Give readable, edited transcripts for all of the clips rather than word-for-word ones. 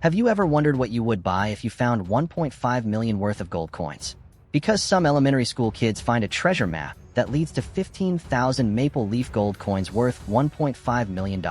Have you ever wondered what you would buy if you found 1.5 million worth of gold coins? Because some elementary school kids find a treasure map that leads to 15,000 maple leaf gold coins worth $1.5 million.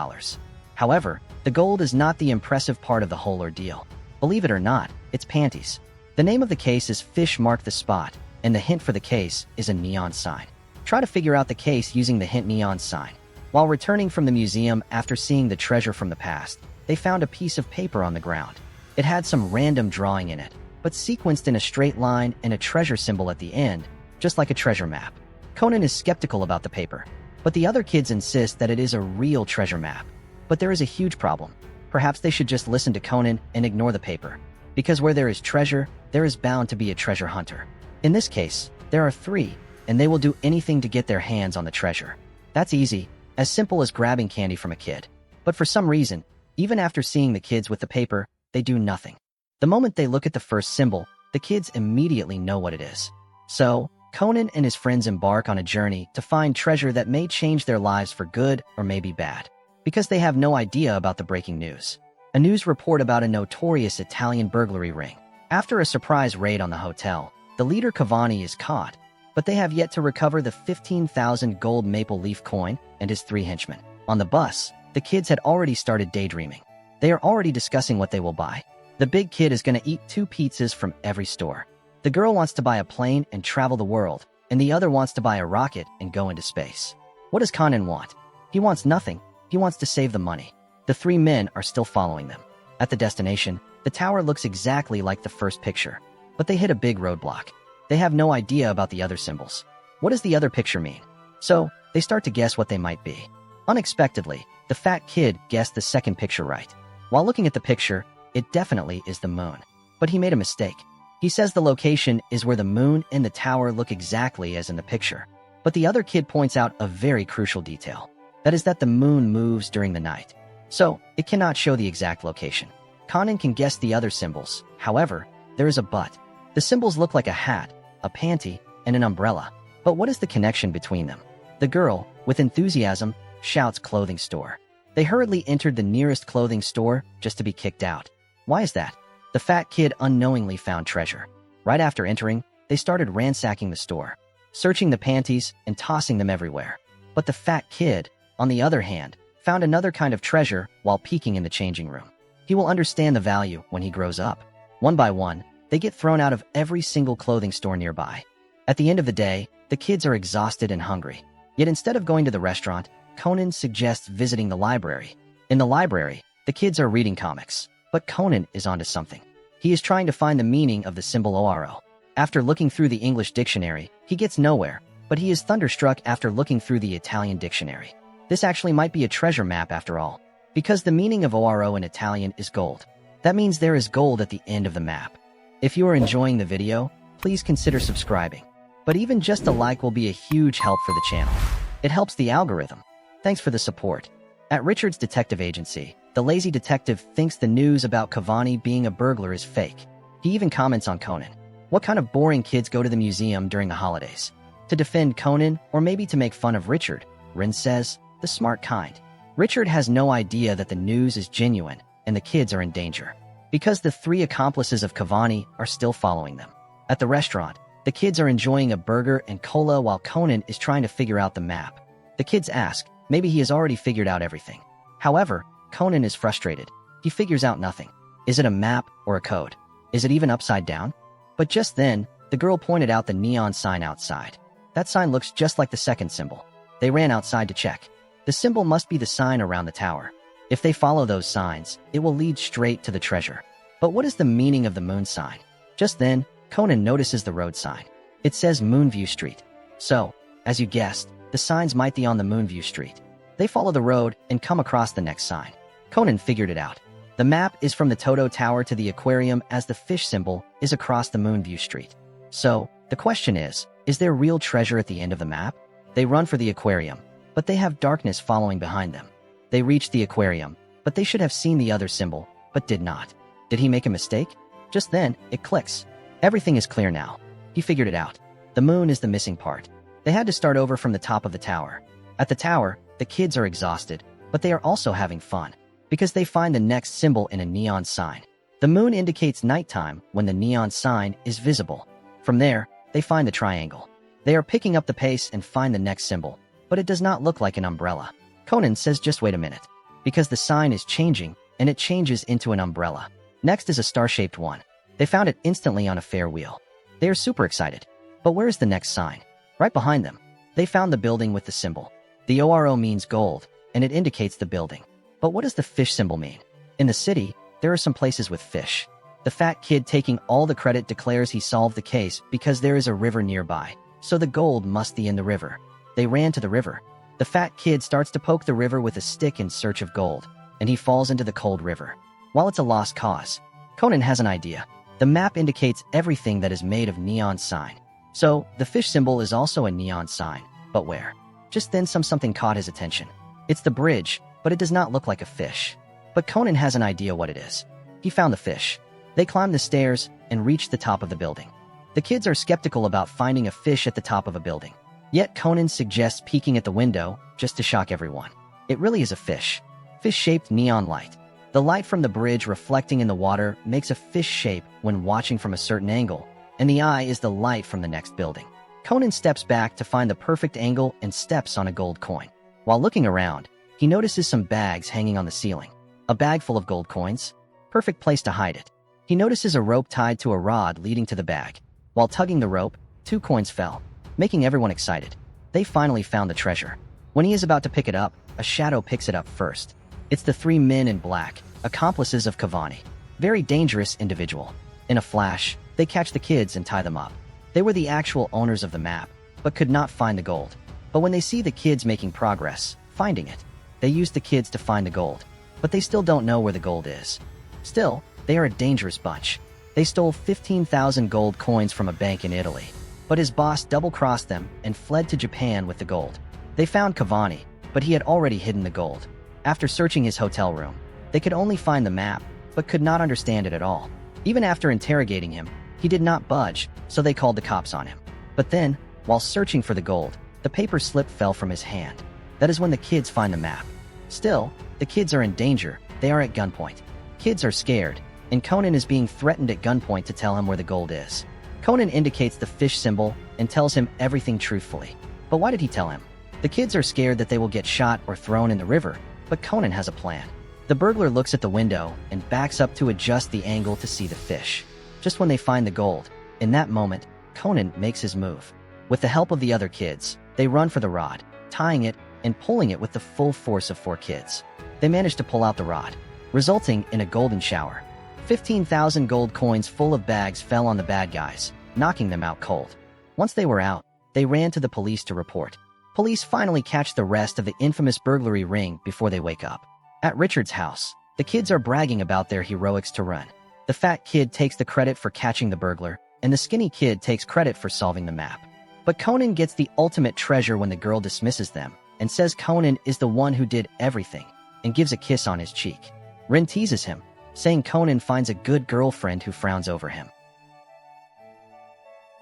However, the gold is not the impressive part of the whole ordeal. Believe it or not, it's panties. The name of the case is Fish Mark the Spot, and the hint for the case is a neon sign. Try to figure out the case using the hint neon sign. While returning from the museum after seeing the treasure from the past, they found a piece of paper on the ground. It had some random drawing in it, but sequenced in a straight line and a treasure symbol at the end, just like a treasure map. Conan is skeptical about the paper, but the other kids insist that it is a real treasure map. But there is a huge problem. Perhaps they should just listen to Conan and ignore the paper. Because where there is treasure, there is bound to be a treasure hunter. In this case, there are 3, and they will do anything to get their hands on the treasure. That's easy, as simple as grabbing candy from a kid. But for some reason, even after seeing the kids with the paper, they do nothing. The moment they look at the first symbol, the kids immediately know what it is. So, Conan and his friends embark on a journey to find treasure that may change their lives for good or maybe bad. Because they have no idea about the breaking news. A news report about a notorious Italian burglary ring. After a surprise raid on the hotel, the leader Cavani is caught, but they have yet to recover the 15,000 gold maple leaf coin and his 3 henchmen. On the bus, the kids had already started daydreaming. They are already discussing what they will buy. The big kid is going to eat 2 pizzas from every store. The girl wants to buy a plane and travel the world, and the other wants to buy a rocket and go into space. What does Conan want? He wants nothing. He wants to save the money. The 3 men are still following them. At the destination, the tower looks exactly like the first picture, but they hit a big roadblock. They have no idea about the other symbols. What does the other picture mean? So, they start to guess what they might be. Unexpectedly, the fat kid guessed the second picture right. While looking at the picture, it definitely is the moon. But he made a mistake. He says the location is where the moon and the tower look exactly as in the picture. But the other kid points out a very crucial detail. That is that the moon moves during the night. So, it cannot show the exact location. Conan can guess the other symbols. However, there is a but. The symbols look like a hat, a panty, and an umbrella. But what is the connection between them? The girl, with enthusiasm, shouts clothing store. They hurriedly entered the nearest clothing store just to be kicked out. Why is that? The fat kid unknowingly found treasure. Right after entering, they started ransacking the store, searching the panties and tossing them everywhere. But the fat kid, on the other hand, found another kind of treasure while peeking in the changing room. He will understand the value when he grows up. One by one, they get thrown out of every single clothing store nearby. At the end of the day, the kids are exhausted and hungry. Yet instead of going to the restaurant, Conan suggests visiting the library. In the library, the kids are reading comics, but Conan is onto something. He is trying to find the meaning of the symbol ORO. After looking through the English dictionary, he gets nowhere, but he is thunderstruck after looking through the Italian dictionary. This actually might be a treasure map after all, because the meaning of ORO in Italian is gold. That means there is gold at the end of the map. If you are enjoying the video, please consider subscribing. But even just a like will be a huge help for the channel. It helps the algorithm. Thanks for the support. At Richard's detective agency, the lazy detective thinks the news about Cavani being a burglar is fake. He even comments on Conan. What kind of boring kids go to the museum during the holidays? To defend Conan, or maybe to make fun of Richard, Rin says, the smart kind. Richard has no idea that the news is genuine and the kids are in danger, because the 3 accomplices of Cavani are still following them. At the restaurant, the kids are enjoying a burger and cola while Conan is trying to figure out the map. The kids ask, maybe he has already figured out everything. However, Conan is frustrated. He figures out nothing. Is it a map or a code? Is it even upside down? But just then, the girl pointed out the neon sign outside. That sign looks just like the second symbol. They ran outside to check. The symbol must be the sign around the tower. If they follow those signs, it will lead straight to the treasure. But what is the meaning of the moon sign? Just then, Conan notices the road sign. It says Moonview Street. So, as you guessed, the signs might be on the Moonview Street. They follow the road and come across the next sign. Conan figured it out. The map is from the Toto Tower to the aquarium, as the fish symbol is across the Moonview Street. So, the question is there real treasure at the end of the map? They run for the aquarium, but they have darkness following behind them. They reach the aquarium, but they should have seen the other symbol, but did not. Did he make a mistake? Just then, it clicks. Everything is clear now. He figured it out. The moon is the missing part. They had to start over from the top of the tower. At the tower, the kids are exhausted, but they are also having fun, because they find the next symbol in a neon sign. The moon indicates nighttime when the neon sign is visible. From there, they find the triangle. They are picking up the pace and find the next symbol, but it does not look like an umbrella. Conan says just wait a minute, because the sign is changing and it changes into an umbrella. Next is a star-shaped one. They found it instantly on a fair wheel. They are super excited. But where is the next sign? Right behind them. They found the building with the symbol. The ORO means gold, and it indicates the building. But what does the fish symbol mean? In the city, there are some places with fish. The fat kid taking all the credit declares he solved the case because there is a river nearby. So the gold must be in the river. They ran to the river. The fat kid starts to poke the river with a stick in search of gold, and he falls into the cold river. While it's a lost cause, Conan has an idea. The map indicates everything that is made of neon sign. So, the fish symbol is also a neon sign. But where? Just then something caught his attention. It's the bridge, but it does not look like a fish. But Conan has an idea what it is. He found the fish. They climb the stairs and reach the top of the building. The kids are skeptical about finding a fish at the top of a building. Yet Conan suggests peeking at the window just to shock everyone. It really is a fish. Fish-shaped neon light. The light from the bridge reflecting in the water makes a fish shape when watching from a certain angle, and the eye is the light from the next building. Conan steps back to find the perfect angle and steps on a gold coin. While looking around, he notices some bags hanging on the ceiling. A bag full of gold coins? Perfect place to hide it. He notices a rope tied to a rod leading to the bag. While tugging the rope, 2 coins fell, making everyone excited. They finally found the treasure. When he is about to pick it up, a shadow picks it up first. It's the 3 men in black, accomplices of Cavani. Very dangerous individual. In a flash, they catch the kids and tie them up. They were the actual owners of the map, but could not find the gold. But when they see the kids making progress, finding it, they use the kids to find the gold. But they still don't know where the gold is. Still, they are a dangerous bunch. They stole 15,000 gold coins from a bank in Italy. But his boss double-crossed them and fled to Japan with the gold. They found Cavani, but he had already hidden the gold. After searching his hotel room, they could only find the map, but could not understand it at all. Even after interrogating him, he did not budge, so they called the cops on him. But then, while searching for the gold, the paper slip fell from his hand. That is when the kids find the map. Still, the kids are in danger. They are at gunpoint. Kids are scared, and Conan is being threatened at gunpoint to tell him where the gold is. Conan indicates the fish symbol and tells him everything truthfully. But why did he tell him? The kids are scared that they will get shot or thrown in the river, but Conan has a plan. The burglar looks at the window and backs up to adjust the angle to see the fish. Just when they find the gold, in that moment, Conan makes his move. With the help of the other kids, they run for the rod, tying it and pulling it with the full force of 4 kids. They manage to pull out the rod, resulting in a golden shower. 15,000 gold coins full of bags fell on the bad guys, knocking them out cold. Once they were out, they ran to the police to report. Police finally catch the rest of the infamous burglary ring before they wake up. At Richard's house, the kids are bragging about their heroics to run. The fat kid takes the credit for catching the burglar, and the skinny kid takes credit for solving the map. But Conan gets the ultimate treasure when the girl dismisses them and says Conan is the one who did everything, and gives a kiss on his cheek. Rin teases him, saying Conan finds a good girlfriend who frowns over him.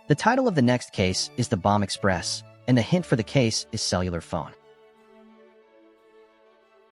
The title of the next case is The Bomb Express, and the hint for the case is cellular phone.